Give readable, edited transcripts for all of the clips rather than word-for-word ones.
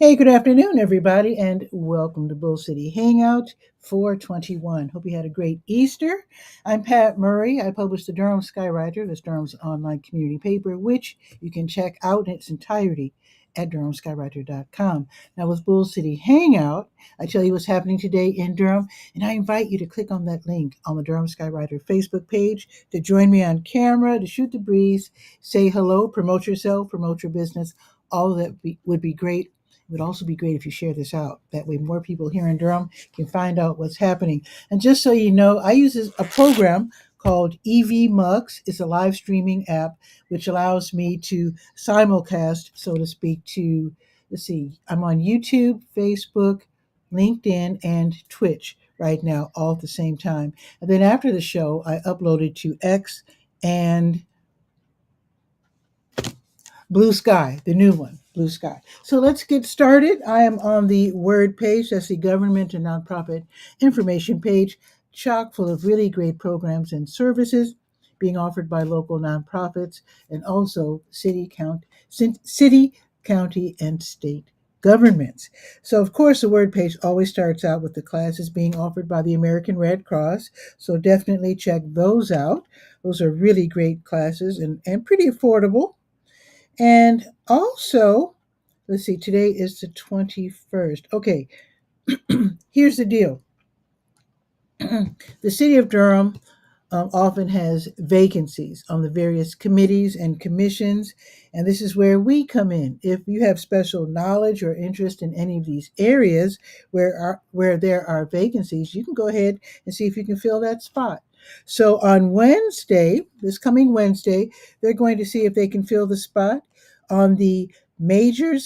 Hey, good afternoon, everybody, and welcome to Bull City Hangout 421. Hope you had a great Easter. I'm Pat Murray. I publish the Durham Skywriter, that's Durham's online community paper, which you can check out in its entirety at durhamskywriter.com. Now, with Bull City Hangout, I tell you what's happening today in Durham, and I invite you to click on that link on the Durham Skywriter Facebook page to join me on camera, to shoot the breeze, say hello, promote yourself, promote your business. All of that would be great. It would also be great if you share this out. That way, more people here in Durham can find out what's happening. And just so you know, I use a program called EV Mux. It's a live streaming app which allows me to simulcast, so to speak, to, let's see, I'm on YouTube, Facebook, LinkedIn, and Twitch right now, all at the same time. And then after the show, I upload it to X and Blue Sky, the new one, Blue Sky. So let's get started. I am on the Word page. That's the government and nonprofit information page, chock full of really great programs and services being offered by local nonprofits and also city, county, and state governments. So, of course, the Word page always starts out with the classes being offered by the American Red Cross. So definitely check those out. Those are really great classes and pretty affordable. And also, let's see, today is the 21st. Okay, here's the deal. The city of Durham often has vacancies on the various committees and commissions, and this is where we come in. If you have special knowledge or interest in any of these areas where there are vacancies, you can go ahead and see if you can fill that spot. So on Wednesday, this coming Wednesday, they're going to see if they can fill the spot on the major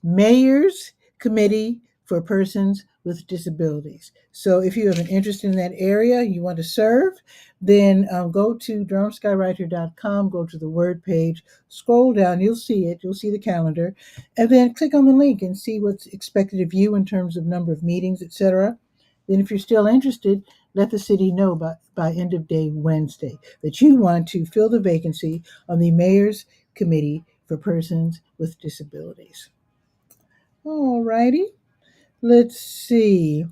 Mayor's Committee for Persons with Disabilities. So if you have an interest in that area, you want to serve, then go to durhamskywriter.com, go to the Word page, scroll down, you'll see it, you'll see the calendar, and then click on the link and see what's expected of you in terms of number of meetings, etc. Then if you're still interested, let the city know by end of day Wednesday that you want to fill the vacancy on the Mayor's Committee for Persons with Disabilities. All righty. Let's see.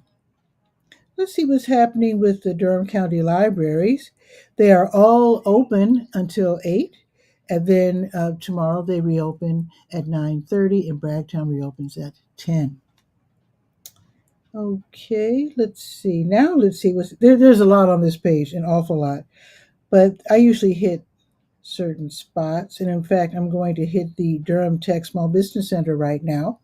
Let's see what's happening with the Durham County Libraries. They are all open until 8, and then tomorrow they reopen at 9:30, and Bragtown reopens at 10. Okay, let's see. Now let's see what's there's a lot on this page, an awful lot. But I usually hit certain spots. And in fact, I'm going to hit the Durham Tech Small Business Center right now.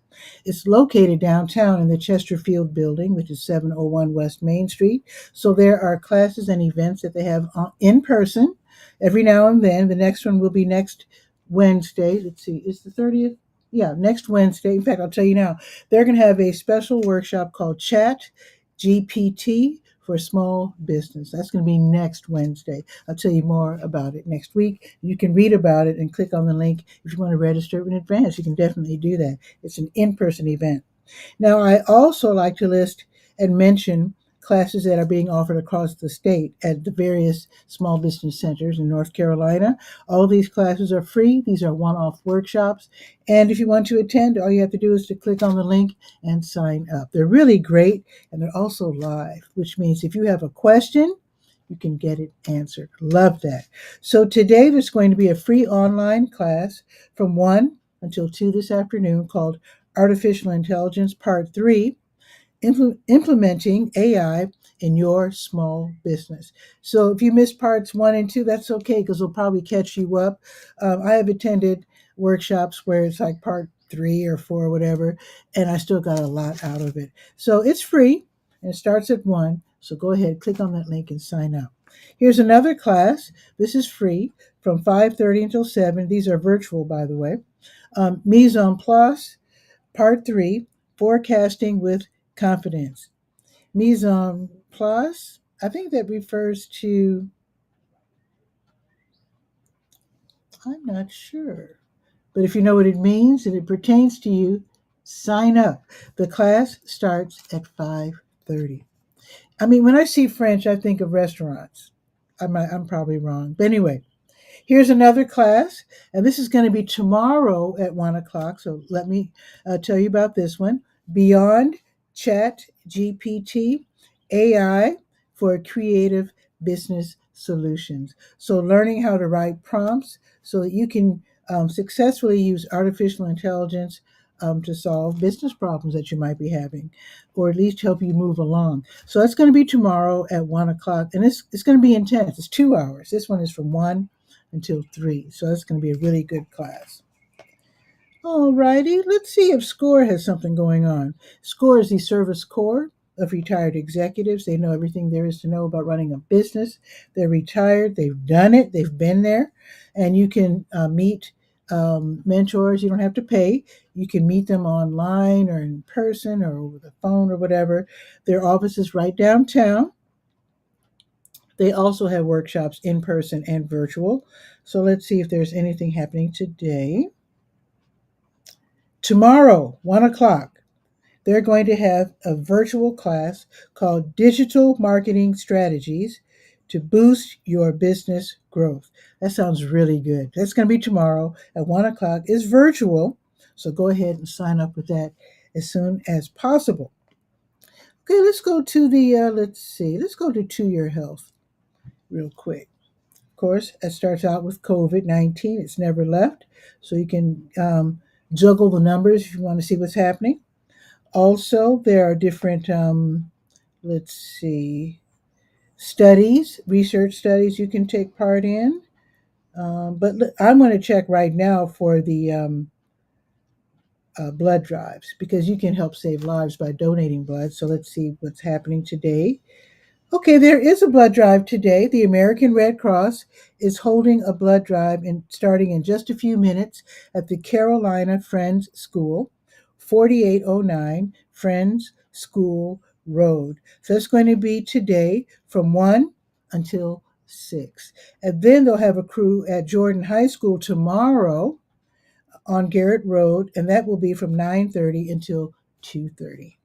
It's located downtown in the Chesterfield building, which is 701 West Main Street. So there are classes and events that they have in person every now and then. The next one will be next Wednesday. Let's see, it's the 30th. Yeah, next Wednesday. In fact, I'll tell you now, they're going to have a special workshop called Chat GPT for small business. That's going to be next Wednesday. I'll tell you more about it next week. You can read about it and click on the link if you want to register in advance. You can definitely do that. It's an in-person event. Now, I also like to list and mention classes that are being offered across the state at the various small business centers in North Carolina. All these classes are free. These are one-off workshops. And if you want to attend, all you have to do is to click on the link and sign up. They're really great, and they're also live, which means if you have a question, you can get it answered. Love that. So today there's going to be a free online class from 1 until 2 this afternoon called Artificial Intelligence Part 3, Implementing AI in Your Small Business. So if you missed parts 1 and 2, that's okay because we'll probably catch you up. I have attended workshops where it's like part 3 or 4 or whatever, and I still got a lot out of it. So it's free and it starts at 1. So go ahead, click on that link and sign up. Here's another class. This is free from 5:30 until 7. These are virtual, by the way. Mise en place, Part 3, Forecasting with Confidence. Mise en place, I think that refers to, I'm not sure. But if you know what it means and it pertains to you, sign up. The class starts at 5:30. I mean, when I see French, I think of restaurants. I'm probably wrong. But anyway, Here's another class, and this is going to be tomorrow at 1 o'clock. So let me tell you about this one. Beyond Chat GPT AI for creative business solutions. So learning how to write prompts so that you can successfully use artificial intelligence to solve business problems that you might be having, or at least help you move along. So that's going to be tomorrow at 1 o'clock, and it's going to be intense. It's 2 hours. This one is from 1 until 3, so that's going to be a really good class. All righty, let's see if SCORE has something going on. SCORE is the service corps of retired executives. They know everything there is to know about running a business. They're retired, they've done it, they've been there, and you can meet mentors. You don't have to pay. You can meet them online or in person or over the phone or whatever. Their office is right downtown. They also have workshops in person and virtual. So let's see if there's anything happening today. Tomorrow, 1 o'clock, they're going to have a virtual class called Digital Marketing Strategies to Boost Your Business Growth. That sounds really good. That's going to be tomorrow at 1 o'clock. It's virtual, so go ahead and sign up with that as soon as possible. Okay, let's go to let's go to your health real quick. Of course, it starts out with COVID-19. It's never left, so you can juggle the numbers if you want to see what's happening. Also, there are different, let's see, studies, research studies you can take part in. I'm going to check right now for the blood drives because you can help save lives by donating blood. So let's see what's happening today. Okay, there is a blood drive today. The American Red Cross is holding a blood drive starting in just a few minutes at the Carolina Friends School, 4809 Friends School Road. So it's going to be today from 1 until 6. And then they'll have a crew at Jordan High School tomorrow on Garrett Road, and that will be from 9:30 until 2:30.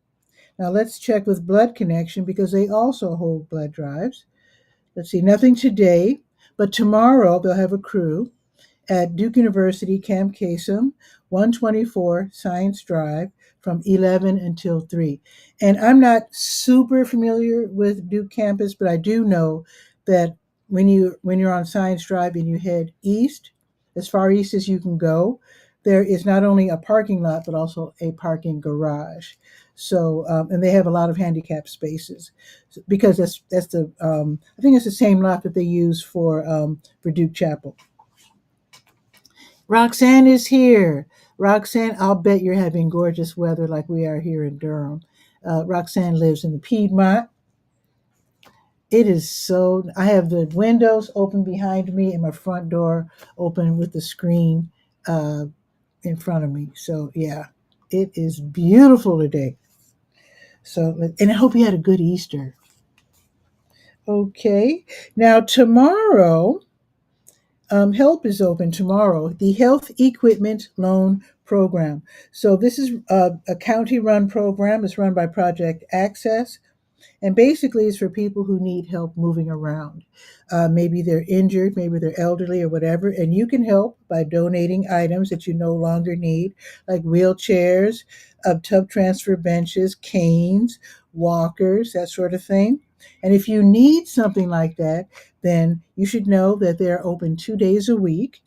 Now let's check with Blood Connection because they also hold blood drives. Let's see, nothing today, but tomorrow they'll have a crew at Duke University Camp Kasem, 124 Science Drive from 11 until 3. And I'm not super familiar with Duke campus, but I do know that when you're on Science Drive and you head east, as far east as you can go, there is not only a parking lot but also a parking garage. So and they have a lot of handicap spaces because that's the I think it's the same lot that they use for Duke Chapel. Roxanne is here. Roxanne, I'll bet you're having gorgeous weather like we are here in Durham. Roxanne lives in the Piedmont. It is so, I have the windows open behind me and my front door open with the screen uh, in front of me. So, yeah, it is beautiful today. So, and I hope you had a good Easter. Okay. Now, tomorrow, help is open tomorrow, the Health Equipment Loan Program. So this is a county-run program. It's run by Project Access, and basically it's for people who need help moving around. Maybe they're injured, maybe they're elderly or whatever, and you can help by donating items that you no longer need, like wheelchairs, tub transfer benches, canes, walkers, that sort of thing. And if you need something like that, then you should know that they're open 2 days a week.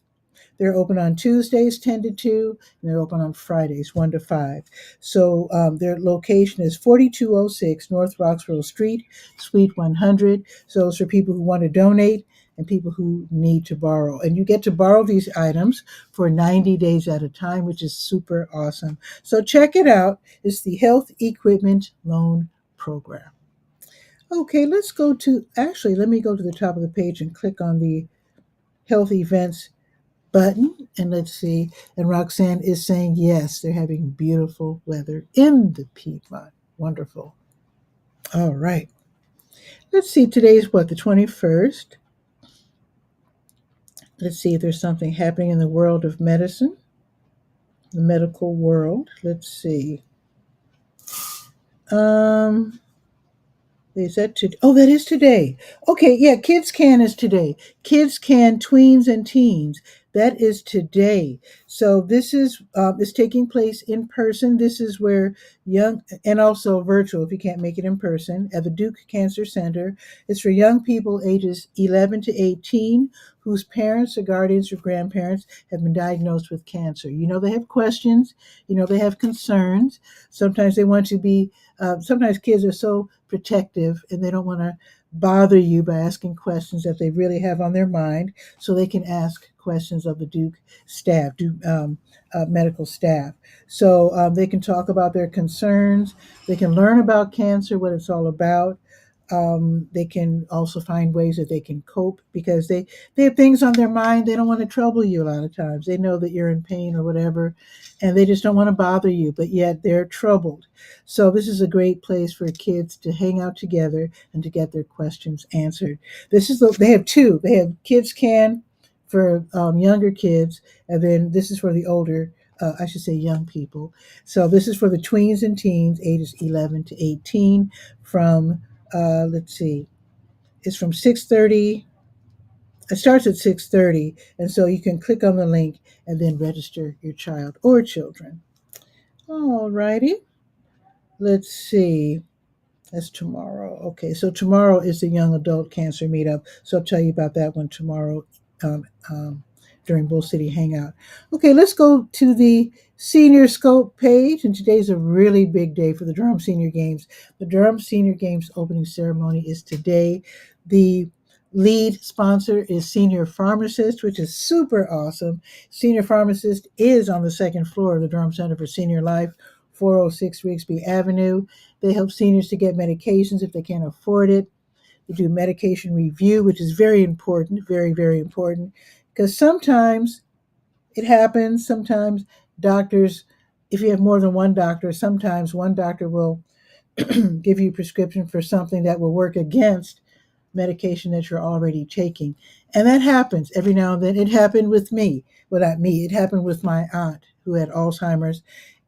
They're open on Tuesdays, 10 to 2, and they're open on Fridays, 1 to 5. So their location is 4206 North Roxborough Street, Suite 100. So it's for people who want to donate and people who need to borrow. And you get to borrow these items for 90 days at a time, which is super awesome. So check it out. It's the Health Equipment Loan Program. Okay, let me go to the top of the page and click on the health events button and let's see. And Roxanne is saying, yes, they're having beautiful weather in the Piedmont. Wonderful. All right. Let's see. Today's what, the 21st? Let's see if there's something happening in the world of medicine, the medical world. Let's see. Um, Is that today? Oh, that is today. Okay, yeah, Kids Can is today. Kids Can Tweens and Teens. That is today. So this is taking place in person. This is where young and also virtual if you can't make it in person at the Duke Cancer Center. It's for young people ages 11 to 18 whose parents or guardians or grandparents have been diagnosed with cancer. You know they have questions. You know they have concerns. Sometimes they want to be sometimes kids are so protective and they don't want to bother you by asking questions that they really have on their mind, so they can ask questions of the Duke staff, medical staff. So they can talk about their concerns. They can learn about cancer, what it's all about. They can also find ways that they can cope because they have things on their mind. They don't want to trouble you a lot of times. They know that you're in pain or whatever, and they just don't want to bother you, but yet they're troubled. So this is a great place for kids to hang out together and to get their questions answered. They have two. They have Kids Can for younger kids, and then this is for the older. I should say young people. So this is for the tweens and teens, ages 11 to 18, from let's see, it's from 6:30. It starts at 6:30, and so you can click on the link and then register your child or children. All righty. Let's see. That's tomorrow. Okay, so tomorrow is the young adult cancer meetup. So I'll tell you about that one tomorrow um, um, during Bull City Hangout. Okay, let's go to the Senior Scope page. And today's a really big day for the Durham Senior Games. The Durham Senior Games opening ceremony is today. The lead sponsor is Senior Pharmacist, which is super awesome. Senior Pharmacist is on the second floor of the Durham Center for Senior Life, 406 Rigsby Avenue. They help seniors to get medications if they can't afford it. They do medication review, which is very important, very, very important, because sometimes it happens. Sometimes doctors, if you have more than one doctor, sometimes one doctor will give you a prescription for something that will work against medication that you're already taking. And that happens every now and then. It happened with me. Well, not me. It happened with my aunt who had Alzheimer's.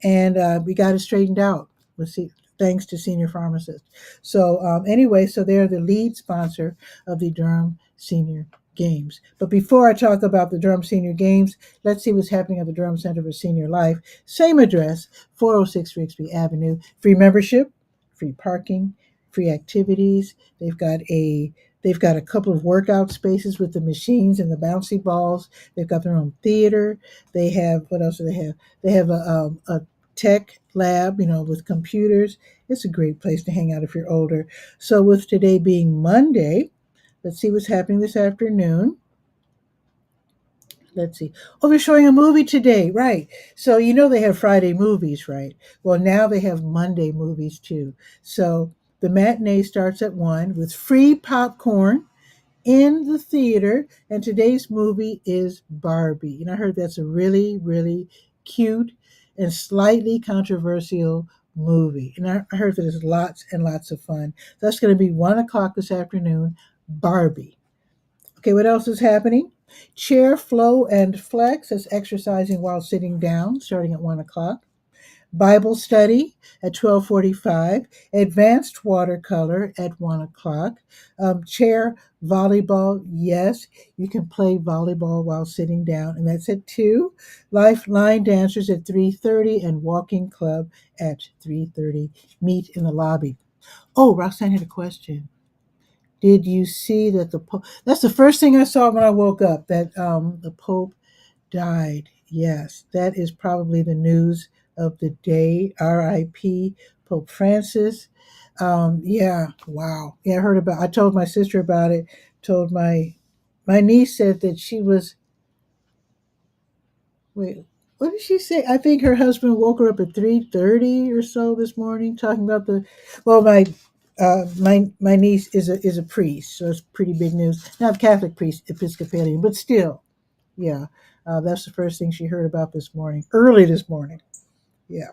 And we got it straightened out with thanks to Senior Pharmacist. So anyway, so they're the lead sponsor of the Durham Senior Games. But before I talk about the Durham Senior Games, let's see what's happening at the Durham Center for Senior Life. Same address, 406 Rigsby Avenue. Free membership, free parking, free activities. They've got a couple of workout spaces with the machines and the bouncy balls. They've got their own theater. They have what else do they have? They have a tech lab, with computers. It's a great place to hang out if you're older. So with today being Monday, let's see what's happening this afternoon. Let's see. Oh, they're showing a movie today, right? So they have Friday movies, right? Well, now they have Monday movies too. So the matinee starts at 1 with free popcorn in the theater, and today's movie is Barbie. And I heard that's a really, really cute and slightly controversial movie. And I heard that it's lots and lots of fun. That's going to be 1 o'clock this afternoon, Barbie. Okay, what else is happening? Chair flow and flex is exercising while sitting down, starting at 1 o'clock. Bible study at 12:45. Advanced watercolor at 1 o'clock. Chair volleyball, yes, you can play volleyball while sitting down, and that's at 2. Lifeline dancers at 3:30 and walking club at 3:30. Meet in the lobby. Oh, Roxanne had a question. Did you see that the Pope? That's the first thing I saw when I woke up. That the Pope died. Yes, that is probably the news of the day. R.I.P. Pope Francis. Yeah, wow. Yeah, I heard about. I told my sister about it. Told my niece said that she was. Wait, what did she say? I think her husband woke her up at 3:30 or so this morning, talking about the. Well, my niece is a priest, so it's pretty big news. Not Catholic priest, Episcopalian, but still, yeah. That's the first thing she heard about this morning, early this morning. Yeah.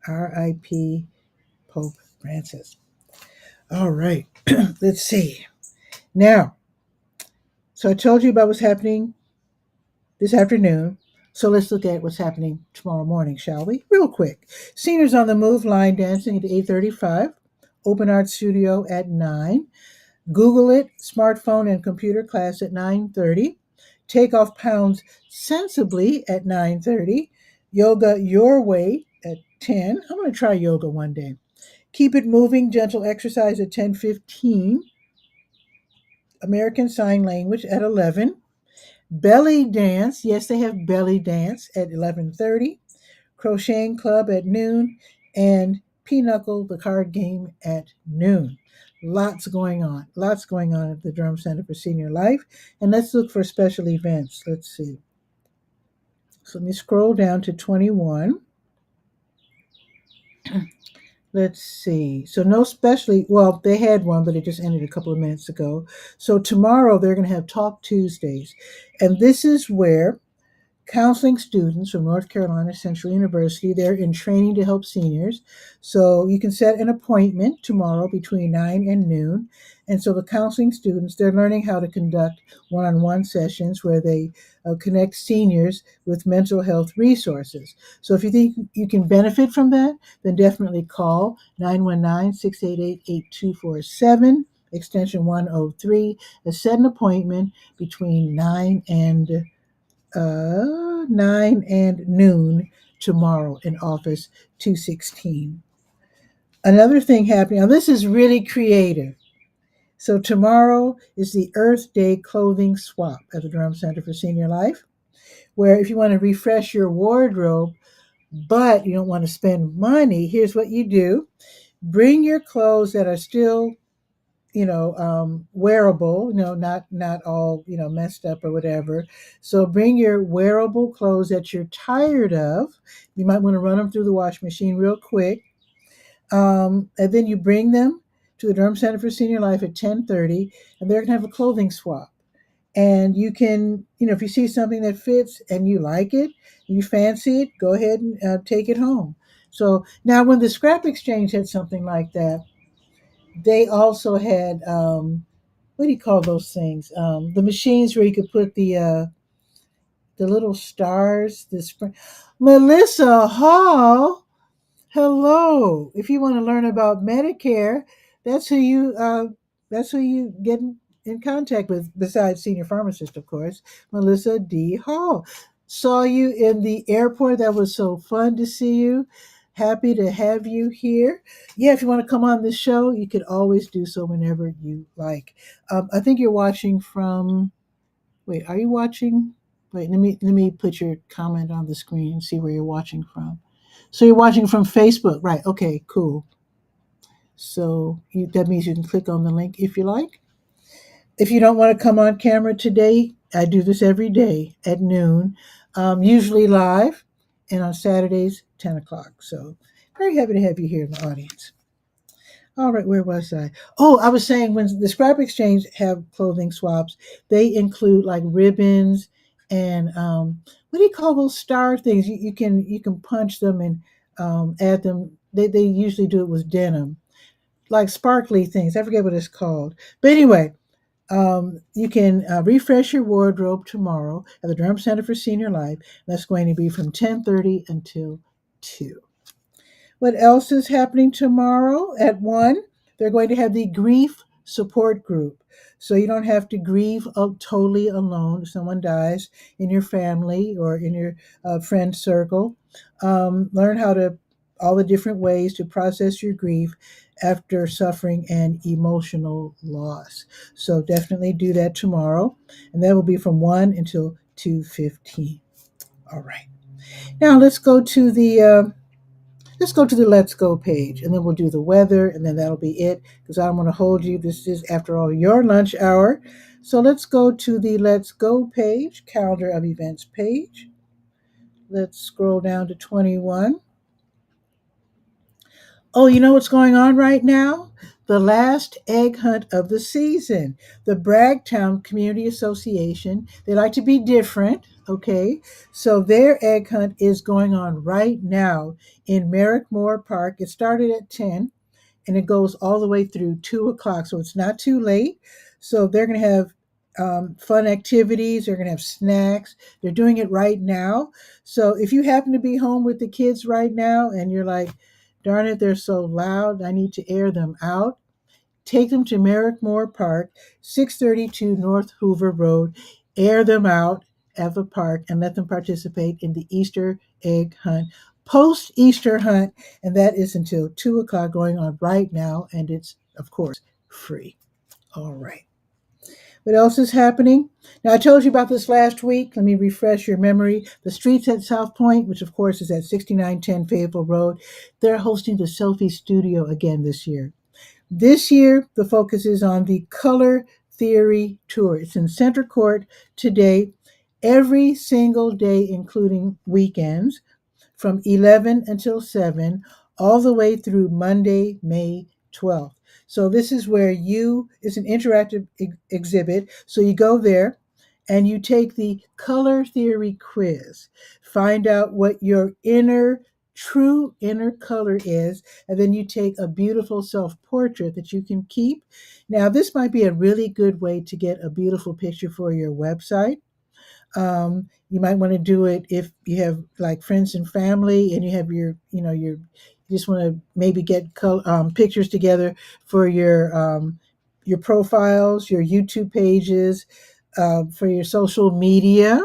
R.I.P. Pope Francis. All right. Let's see. Now, so I told you about what's happening this afternoon. So let's look at what's happening tomorrow morning, shall we? Real quick. Seniors on the Move line dancing at 8:35. Open Art Studio at 9. Google it, smartphone and computer class at 9:30. Take off pounds sensibly at 9:30. Yoga your way at 10. I'm going to try yoga one day. Keep it moving, gentle exercise at 10:15. American Sign Language at 11. Belly dance, yes, they have belly dance at 11:30. Crocheting club at noon, and Pinochle, the card game, at noon. Lots going on at the Durham Center for Senior Life. And let's look for special events. Let's see. So let me scroll down to 21. Let's see. So no specially, well, they had one, but it just ended a couple of minutes ago. So tomorrow they're going to have Talk Tuesdays. And this is where counseling students from North Carolina Central University. They're in training to help seniors. So you can set an appointment tomorrow between 9 and noon. And so the counseling students, they're learning how to conduct one-on-one sessions where they connect seniors with mental health resources. So if you think you can benefit from that, then definitely call 919-688-8247, extension 103, and set an appointment between 9 and noon tomorrow in office 216. Another thing happening, now this is really creative. So tomorrow is the Earth Day clothing swap at the Durham Center for Senior Life, where if you want to refresh your wardrobe, but you don't want to spend money, here's what you do. Bring your clothes that are still wearable, not all, messed up or whatever. So bring your wearable clothes that you're tired of. You might want to run them through the wash machine real quick. And then you bring them to the Durham Center for Senior Life at 10:30, and they're going to have a clothing swap. And you can, if you see something that fits and you like it, you fancy it, go ahead and take it home. So now when the Scrap Exchange had something like that, they also had what do you call those things? The machines where you could put the little stars. Melissa Hall, hello. If you want to learn about Medicare, that's who you uh, that's who you get in contact with. Besides senior pharmacist, of course, Melissa D. Hall. Saw you in the airport. That was so fun to see you. Happy to have you here. Yeah, if you want to come on the show, you could always do so whenever you like. I think you're watching from. Wait, are you watching? Wait, let me put your comment on the screen and see where you're watching from. So you're watching from Facebook, right? Okay, cool. So that means you can click on the link if you like. If you don't want to come on camera today, I do this every day at noon, usually live, and on Saturdays, 10 o'clock. So very happy to have you here in the audience. All right, where was I? Oh, I was saying when the Scrap Exchange have clothing swaps, they include like ribbons and what do you call those star things? You can punch them and add them. They usually do it with denim, like sparkly things. I forget what it's called. But anyway, you can refresh your wardrobe tomorrow at the Durham Center for Senior Life. That's going to be from 10:30 until 2. What else is happening tomorrow at 1? They're going to have the grief support group. So you don't have to grieve totally alone if someone dies in your family or in your friend circle. Learn all the different ways to process your grief after suffering an emotional loss. So definitely do that tomorrow. And that will be from 1 until 2:15. All right. Now let's go to the Let's Go page, and then we'll do the weather, and then that'll be it, because I don't want to hold you. This is, after all, your lunch hour. So let's go to the Let's Go page, calendar of events page. Let's scroll down to 21. Oh, you know what's going on right now? The last egg hunt of the season. The Bragtown Community Association, they like to be different, okay? So their egg hunt is going on right now in Merrickmore Park. It started at 10 and it goes all the way through 2 o'clock, so it's not too late. So they're going to have fun activities, they're going to have snacks. They're doing it right now. So if you happen to be home with the kids right now and you're like, Darn it, they're so loud. I need to air them out. Take them to Merrickmore Park, 632 North Hoover Road. Air them out at the park and let them participate in the Easter egg hunt. Post Easter hunt, and that is until 2 o'clock going on right now, and it's, of course, free. All right. What else is happening? Now, I told you about this last week. Let me refresh your memory. The Streets at South Point, which of course is at 6910 Fayetteville Road, they're hosting the Selfie Studio again this year. This year, the focus is on the Color Theory Tour. It's in Center Court today, every single day, including weekends, from 11 until 7, all the way through Monday, May 12th. So this is where it's an interactive exhibit. So you go there and you take the color theory quiz, find out what your true inner color is, and then you take a beautiful self-portrait that you can keep. Now, this might be a really good way to get a beautiful picture for your website. You might want to do it if you have like friends and family, and you have you just want to maybe get pictures together for your profiles, your YouTube pages, for your social media.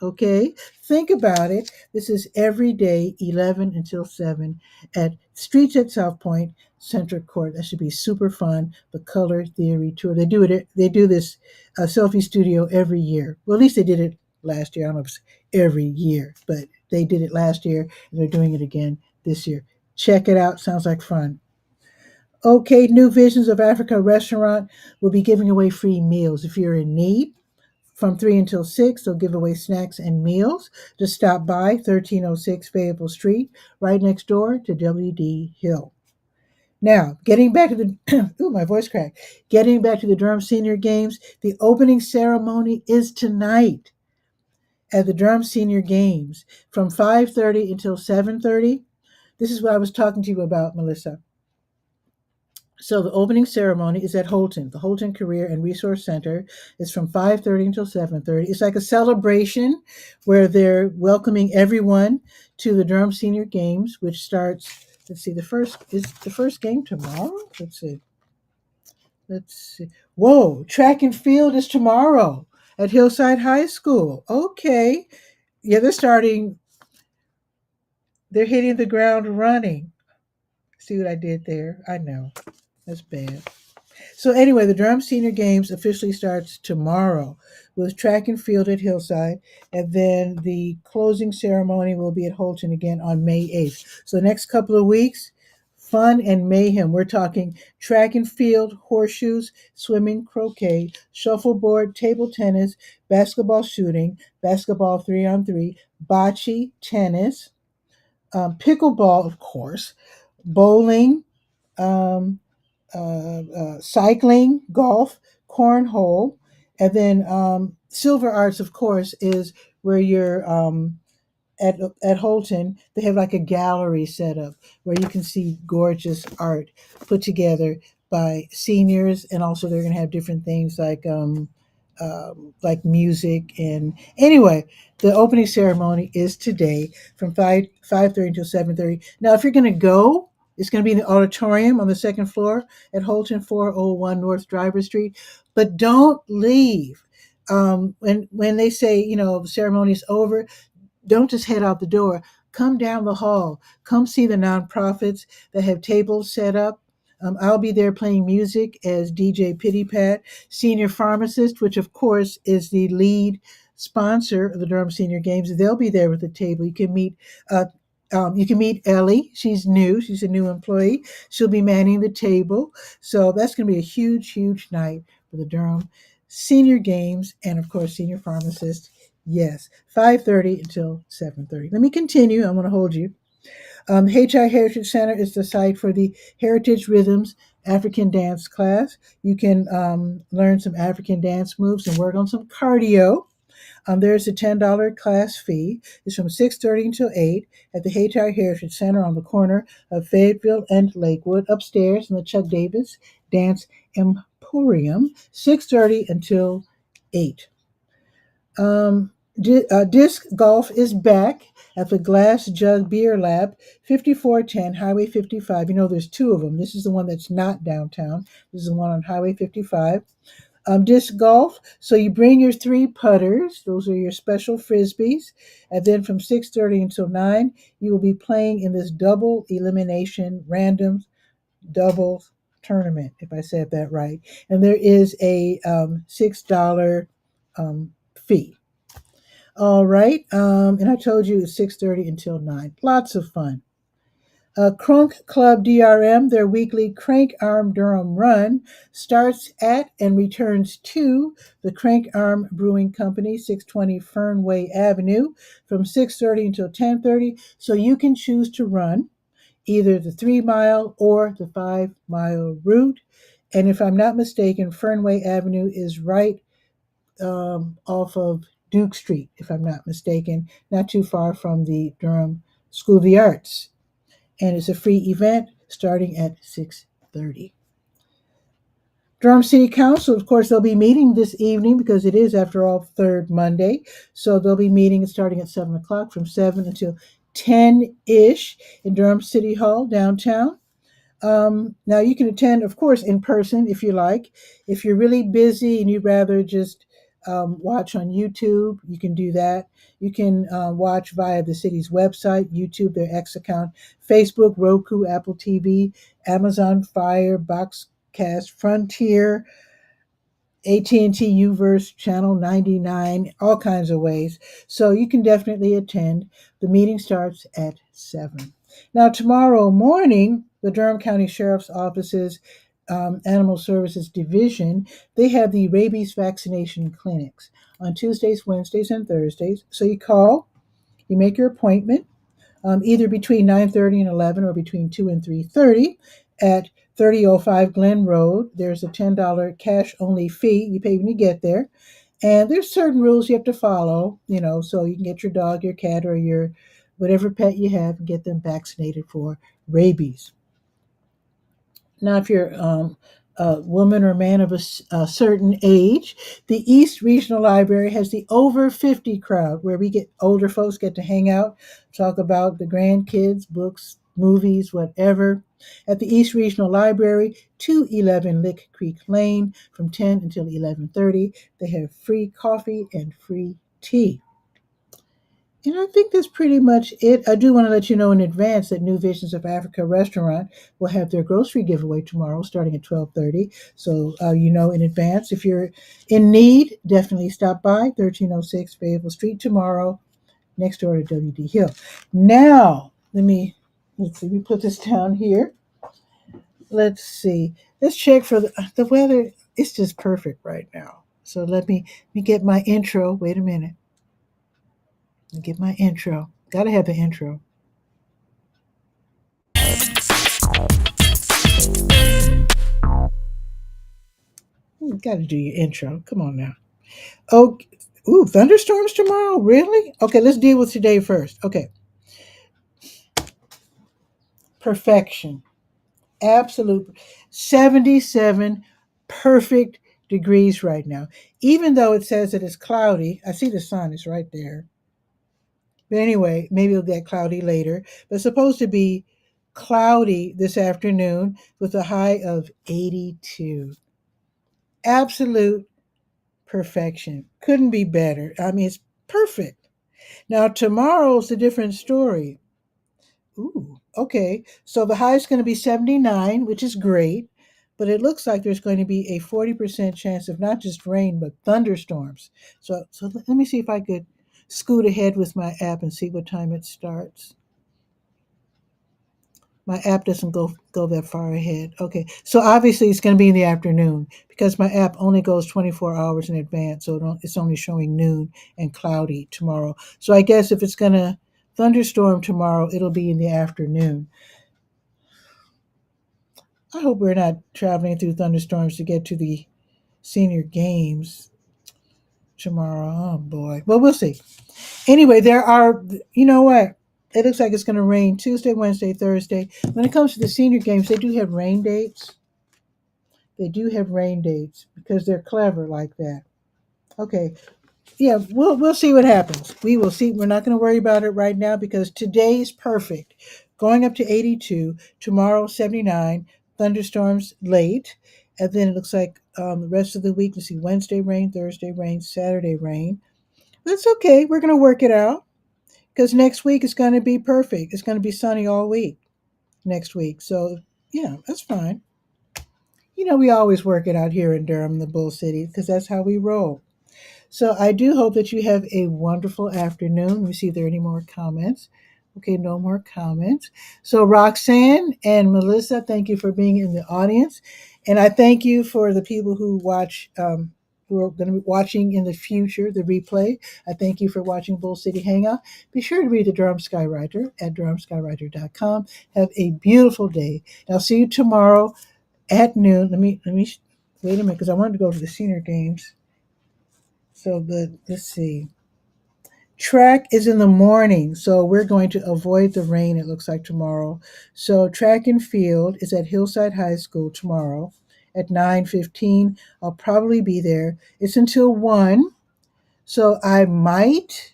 Okay, think about it. This is every day, 11 until 7 at Streets at South Point Center Court. That should be super fun. The Color Theory Tour. They do it. They do this selfie studio every year. Well, at least they did it last year. I don't know if it's every year, but they did it last year and they're doing it again this year. Check it out. Sounds like fun. Okay, New Visions of Africa restaurant will be giving away free meals if you're in need. From 3 until 6, they'll give away snacks and meals. Just stop by 1306 Fayetteville Street, right next door to W.D. Hill. Now, getting back to the my voice cracked. Getting back to the Durham Senior Games, the opening ceremony is tonight at the Durham Senior Games from 5:30 until 7:30. This is what I was talking to you about, Melissa. So the opening ceremony is at Holton, the Holton Career and Resource Center. It's from 5:30 until 7:30. It's like a celebration where they're welcoming everyone to the Durham Senior Games, which starts, let's see, the first game tomorrow? Let's see. Whoa, track and field is tomorrow at Hillside High School. Okay. Yeah, they're hitting the ground running. See what I did there? I know. That's bad. So anyway, the Durham Senior Games officially starts tomorrow with track and field at Hillside, and then the closing ceremony will be at Holton again on May 8th. So the next couple of weeks, fun and mayhem. We're talking track and field, horseshoes, swimming, croquet, shuffleboard, table tennis, basketball shooting, basketball 3-on-3, bocce, tennis, pickleball, of course, bowling, um, cycling, golf, cornhole, and then silver arts, of course, is where you're at Holton. They have like a gallery set up where you can see gorgeous art put together by seniors, and also they're going to have different things like music. And anyway, the opening ceremony is today from 5:30 until 7:30. Now, if you're going to go, it's going to be in the auditorium on the second floor at Holton, 401 North Driver Street. But don't leave. When they say, the ceremony's over, don't just head out the door. Come down the hall. Come see the nonprofits that have tables set up. I'll be there playing music as DJ Pitty Pat, senior pharmacist, which of course is the lead sponsor of the Durham Senior Games. They'll be there with the table. You can meet Ellie. She's new. She's a new employee. She'll be manning the table. So that's going to be a huge, huge night for the Durham Senior Games and, of course, senior pharmacist. Yes, 5:30 until 7:30. Let me continue. I want to hold you. HI Heritage Center is the site for the Heritage Rhythms African dance class. You can learn some African dance moves and work on some cardio. There's a $10 class fee. It's from 6:30 until 8 at the HI Heritage Center on the corner of Fayetteville and Lakewood, upstairs in the Chuck Davis Dance Emporium, 6:30 until 8. Disc golf is back at the Glass Jug Beer Lab, 5410 Highway 55. You know, there's two of them. This is the one that's not downtown. This is the one on Highway 55. Disc golf. So you bring your three putters. Those are your special frisbees. And then from 6:30 until 9, you will be playing in this double elimination random doubles tournament, if I said that right. And there is a $6 fee. All right. And I told you it's 6:30 until 9. Lots of fun. Crunk Club DRM, their weekly Crank Arm Durham run, starts at and returns to the Crank Arm Brewing Company, 620 Fernway Avenue, from 6:30 until 10:30. So you can choose to run either the 3 mile or the 5 mile route. And if I'm not mistaken, Fernway Avenue is right off of Duke Street, if I'm not mistaken, not too far from the Durham School of the Arts. And it's a free event starting at 6:30. Durham City Council, of course, they'll be meeting this evening because it is, after all, third Monday. So they'll be meeting starting at 7 o'clock from 7 until 10 ish in Durham City Hall downtown. Now you can attend, of course, in person if you like. If you're really busy and you'd rather just watch on YouTube, you can do that. You can watch via the city's website, YouTube, their X account, Facebook, Roku, Apple TV, Amazon Fire, Boxcast, Frontier, AT&T Uverse, Channel 99, all kinds of ways. So you can definitely attend. The meeting starts at 7. Now, tomorrow morning, the Durham County Sheriff's Office's Animal Services Division, they have the rabies vaccination clinics on Tuesdays, Wednesdays, and Thursdays. So you call, you make your appointment, either between 9:30 and 11 or between 2 and 3:30 at 3005 Glen Road. There's a $10 cash only fee you pay when you get there. And there's certain rules you have to follow, so you can get your dog, your cat, or your whatever pet you have and get them vaccinated for rabies. Now, if you're a woman or man of a certain age, the East Regional Library has the over 50 crowd where we get older folks get to hang out, talk about the grandkids, books, movies, whatever. At the East Regional Library, 211 Lick Creek Lane from 10 until 11:30. They have free coffee and free tea. And I think that's pretty much it. I do want to let you know in advance that New Visions of Africa restaurant will have their grocery giveaway tomorrow starting at 12:30. So you know in advance. If you're in need, definitely stop by 1306 Fayetteville Street tomorrow, next door to W.D. Hill. Now, let's see, we put this down here. Let's see. Let's check for the weather. It's just perfect right now. So let me get my intro. Wait a minute. Get my intro. Gotta have the intro. You gotta do your intro. Come on now. Oh, ooh, thunderstorms tomorrow? Really? Okay, let's deal with today first. Okay, perfection. Absolute 77 perfect degrees right now. Even though it says that it's cloudy, I see the sun is right there. But anyway, maybe it'll get cloudy later. But it's supposed to be cloudy this afternoon with a high of 82. Absolute perfection. Couldn't be better. I mean, it's perfect. Now, tomorrow's a different story. Ooh, okay. So the high is going to be 79, which is great, but it looks like there's going to be a 40% chance of not just rain, but thunderstorms. So let me see if I could scoot ahead with my app and see what time it starts. My app doesn't go that far ahead. Okay, so obviously it's going to be in the afternoon because my app only goes 24 hours in advance, so it's only showing noon and cloudy tomorrow. So I guess if it's going to thunderstorm tomorrow, it'll be in the afternoon. I hope we're not traveling through thunderstorms to get to the senior games tomorrow. Oh boy. Well, we'll see. Anyway, you know what? It looks like it's going to rain Tuesday, Wednesday, Thursday. When it comes to the senior games, they do have rain dates. They do have rain dates because they're clever like that. Okay. Yeah, we'll see what happens. We will see. We're not going to worry about it right now because today is perfect. Going up to 82, tomorrow 79, thunderstorms late, and then it looks like the rest of the week. Let's see, Wednesday rain, Thursday rain, Saturday rain. That's okay. We're going to work it out because next week is going to be perfect. It's going to be sunny all week next week. So yeah, that's fine. We always work it out here in Durham, the Bull City, because that's how we roll. So I do hope that you have a wonderful afternoon. Let me see if there are any more comments. Okay, no more comments. So Roxanne and Melissa, thank you for being in the audience. And I thank you for the people who watch, who are going to be watching in the future, the replay. I thank you for watching Bull City Hangout. Be sure to read the Durham Skywriter at durhamskywriter.com. Have a beautiful day. And I'll see you tomorrow at noon. Let me wait a minute because I wanted to go to the senior games. So let's see. Track is in the morning, so we're going to avoid the rain, it looks like, tomorrow. So track and field is at Hillside High School tomorrow at 9:15. I'll probably be there. It's until 1, so I might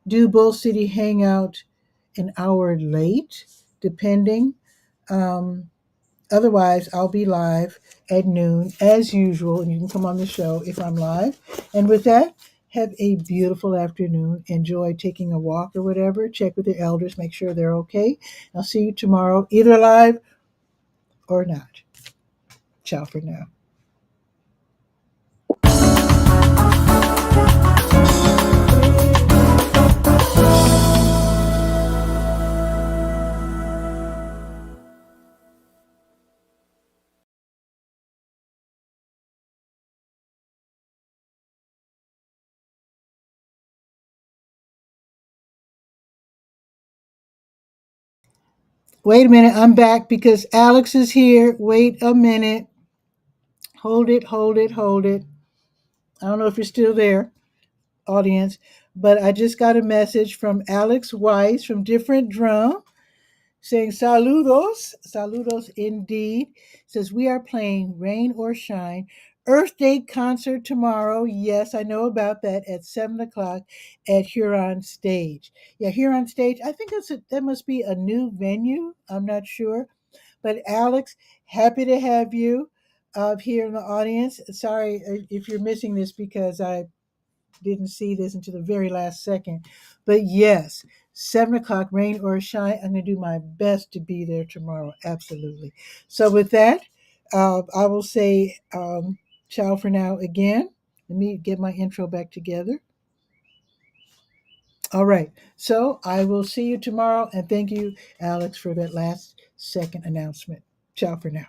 do Bull City Hangout an hour late, depending. Um, Otherwise, I'll be live at noon as usual, and you can come on the show if I'm live. And with that, have a beautiful afternoon. Enjoy taking a walk or whatever. Check with your elders, make sure they're okay. I'll see you tomorrow, either live or not. Ciao for now. Wait a minute, I'm back because Alex is here. Wait a minute. Hold it, hold it, hold it. I don't know if you're still there, audience, but I just got a message from Alex Weiss from Different Drum saying saludos, saludos indeed. Says we are playing Rain or Shine. Earth Day concert tomorrow. Yes, I know about that at 7 o'clock at Huron Stage. Yeah, Huron Stage. I think that must be a new venue. I'm not sure. But Alex, happy to have you here in the audience. Sorry if you're missing this because I didn't see this until the very last second. But yes, 7 o'clock, rain or shine. I'm going to do my best to be there tomorrow. Absolutely. So with that, I will say ciao for now again. Let me get my intro back together. All right. So I will see you tomorrow. And thank you, Alex, for that last second announcement. Ciao for now.